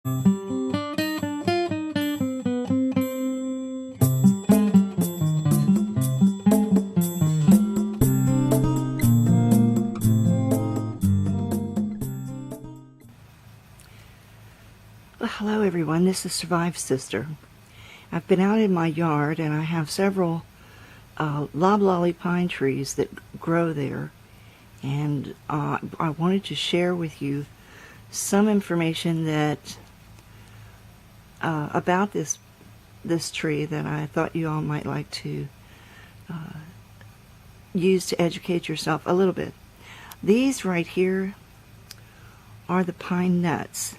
Well, hello everyone, this is Survive Sister. I've been out in my yard and I have several loblolly pine trees that grow there, and I wanted to share with you some information that about this tree that I thought you all might like to use to educate yourself a little bit. These right here are the pine nuts,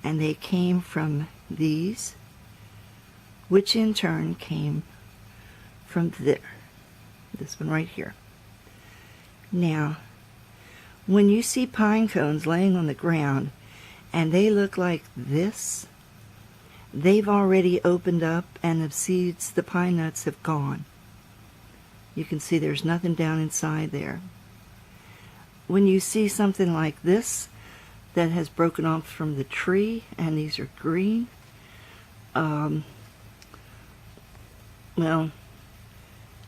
and they came from these, which in turn came from this one right here. Now, when you see pine cones laying on the ground and they look like this, they've already opened up and the seeds, the pine nuts, have gone. You can see there's nothing down inside there. When you see something like this that has broken off from the tree and these are green, well,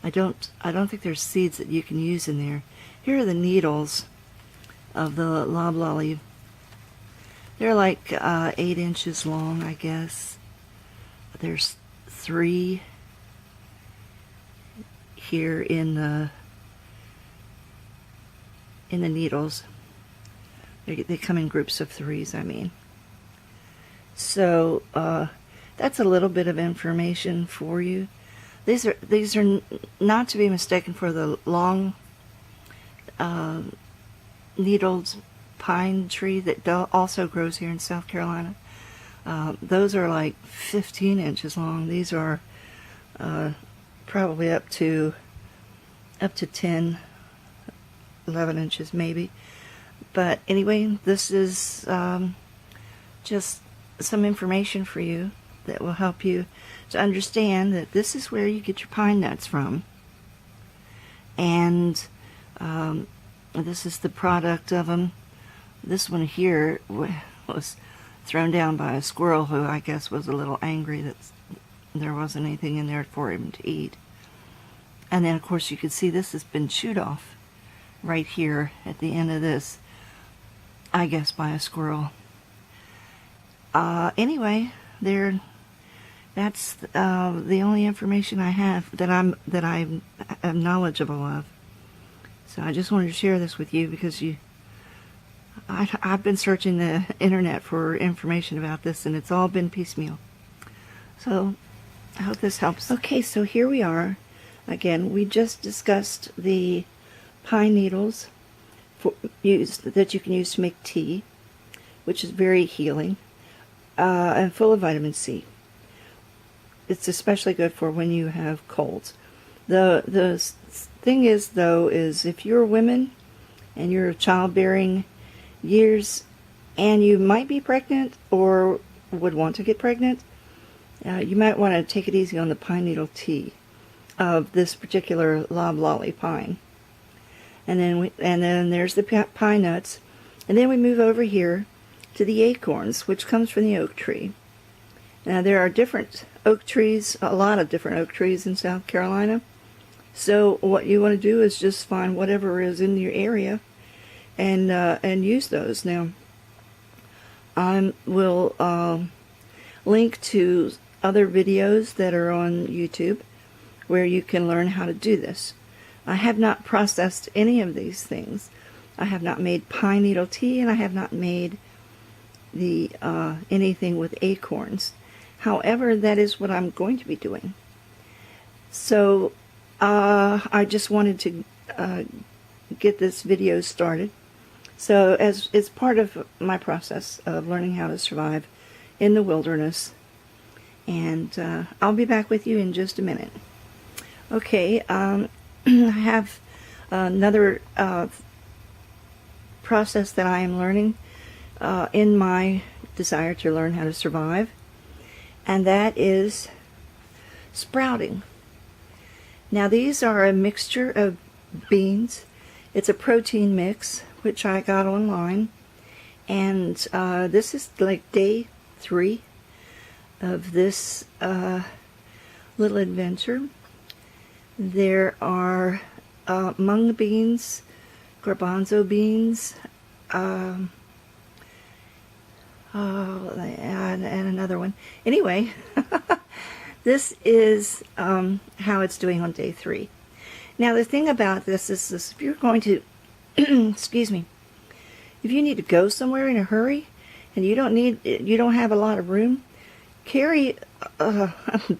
I don't think there's seeds that you can use in there. Here are the needles of the loblolly. They're like 8 inches long, I guess. There's 3 here in the needles. They come in groups of 3s, I mean. So that's a little bit of information for you. These are not to be mistaken for the long needled pine tree that also grows here in South Carolina. Those are like 15 inches long. These are probably up to 10, 11 inches maybe. But anyway, this is just some information for you that will help you to understand that this is where you get your pine nuts from. And this is the product of them. This one here was thrown down by a squirrel who I guess was a little angry that there wasn't anything in there for him to eat. And then of course you can see this has been chewed off right here at the end of this, I guess by a squirrel. Anyway, that's the only information I have that I'm knowledgeable of. So I just wanted to share this with you because I've been searching the internet for information about this and it's all been piecemeal. So I hope this helps. Okay, so here we are. Again, we just discussed the pine needles that you can use to make tea, which is very healing and full of vitamin C. It's especially good for when you have colds. The thing is, though, is if you're women and you're childbearing years and you might be pregnant or would want to get pregnant, you might want to take it easy on the pine needle tea of this particular loblolly pine. And then there's the pine nuts, and then we move over here to the acorns, which comes from the oak tree. Now there are different oak trees, a lot of different oak trees in South Carolina. So what you want to do is just find whatever is in your area and use those. Now I will link to other videos that are on YouTube where you can learn how to do this. I have not processed any of these things. I have not made pine needle tea, and I have not made the anything with acorns. However, that is what I'm going to be doing. So I just wanted to get this video started. So as it's part of my process of learning how to survive in the wilderness, and I'll be back with you in just a minute. Okay. I have another process that I am learning in my desire to learn how to survive, and that is sprouting. Now these are a mixture of beans. It's a protein mix which I got online, and this is like day 3 of this little adventure. There are mung beans, garbanzo beans, and another one. Anyway, this is how it's doing on day 3. Now the thing about this is if you're going to, excuse me, if you need to go somewhere in a hurry and you don't have a lot of room, carry a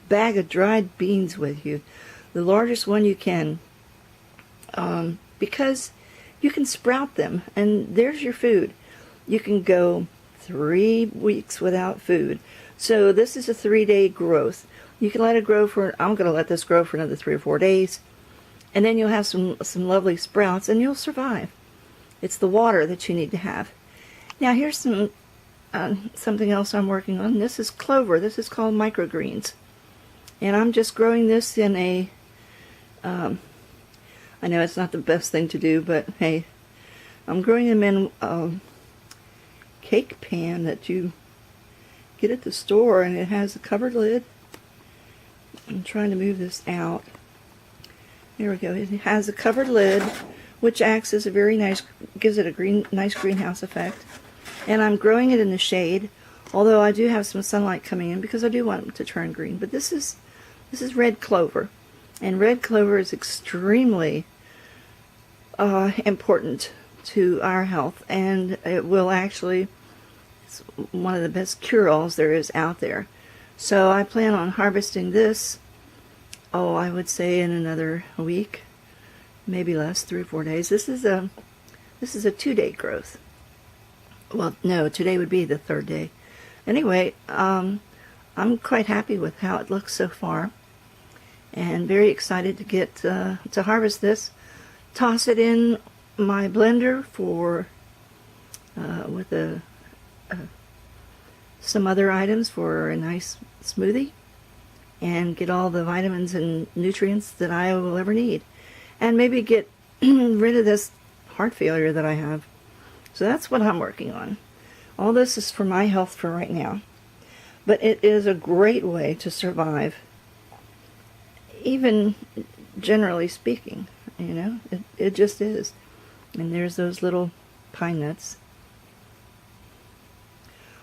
bag of dried beans with you, the largest one you can, because you can sprout them and there's your food. You can go 3 weeks without food. So this is a 3-day growth. You can let it grow for, I'm going to let this grow for another 3 or 4 days, and then you'll have some lovely sprouts and you'll survive. It's the water that you need to have. Now here's something else I'm working on. This is clover. This is called microgreens. And I'm just growing this in a, I know it's not the best thing to do, but hey, I'm growing them in a cake pan that you get at the store, and it has a covered lid. I'm trying to move this out. There we go. It has a covered lid, which acts as a very nice, gives it a nice greenhouse effect. And I'm growing it in the shade, although I do have some sunlight coming in because I do want it to turn green. But this is red clover, and red clover is extremely important to our health, and it will actually, it's one of the best cure-alls there is out there. So I plan on harvesting this, I would say in another week, maybe less, 3 or 4 days. This is a 2-day growth. Well, no, today would be the 3rd day. Anyway, I'm quite happy with how it looks so far, and very excited to get to harvest this. Toss it in my blender for with some other items for a nice smoothie, and get all the vitamins and nutrients that I will ever need, and maybe get rid of this heart failure that I have. So that's what I'm working on. All this is for my health for right now, but it is a great way to survive, even generally speaking, you know, it just is. And there's those little pine nuts.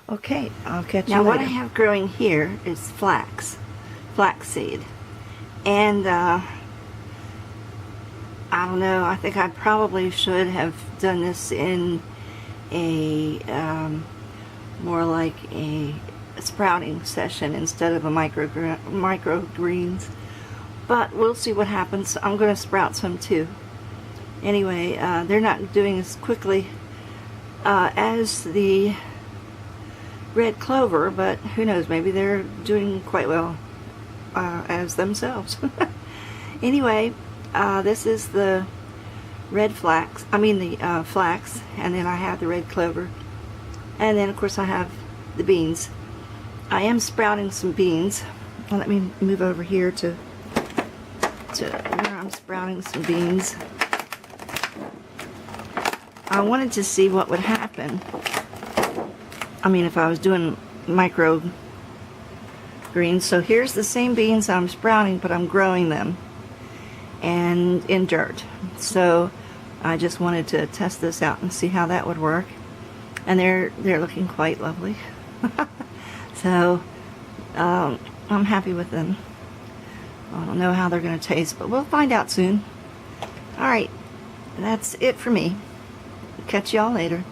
Okay, I'll catch you later. Now what I have growing here is flaxseed, and I don't know, I think I probably should have done this in a more like a sprouting session instead of a microgreens, but we'll see what happens. I'm going to sprout some too. Anyway, they're not doing as quickly as the red clover, but who knows, maybe they're doing quite well as themselves. Anyway, this is the red flax, the flax, and then I have the red clover, and then of course I have the beans. I am sprouting some beans. Let me move over here to where I'm sprouting some beans. I wanted to see what would happen. If I was doing micro greens. So here's the same beans I'm sprouting, but I'm growing them and in dirt. So I just wanted to test this out and see how that would work. And they're looking quite lovely. So I'm happy with them. I don't know how they're going to taste, but we'll find out soon. Alright, that's it for me. Catch y'all later.